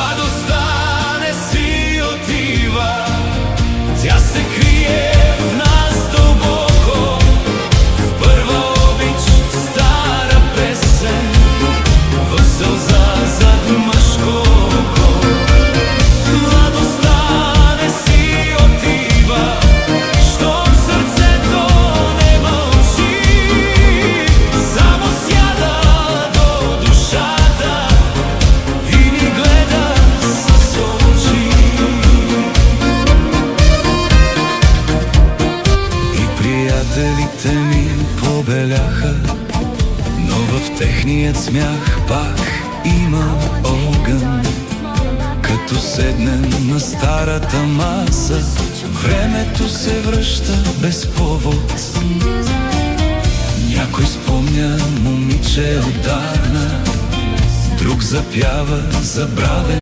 Младостта не си отива, тя се крие в нас дълбоко, в първа обич, в стара песен, в сълза зад мъжко око. Младостта не си отива, щом сърцето не мълчи, само сяда до душата и ни гледа с очи. И приятелите ми побеляха, но в техният смях пак има огън. Като седнем на старата маса, времето се връща без повод. Някой спомня момиче отдавна, друг запява забравен.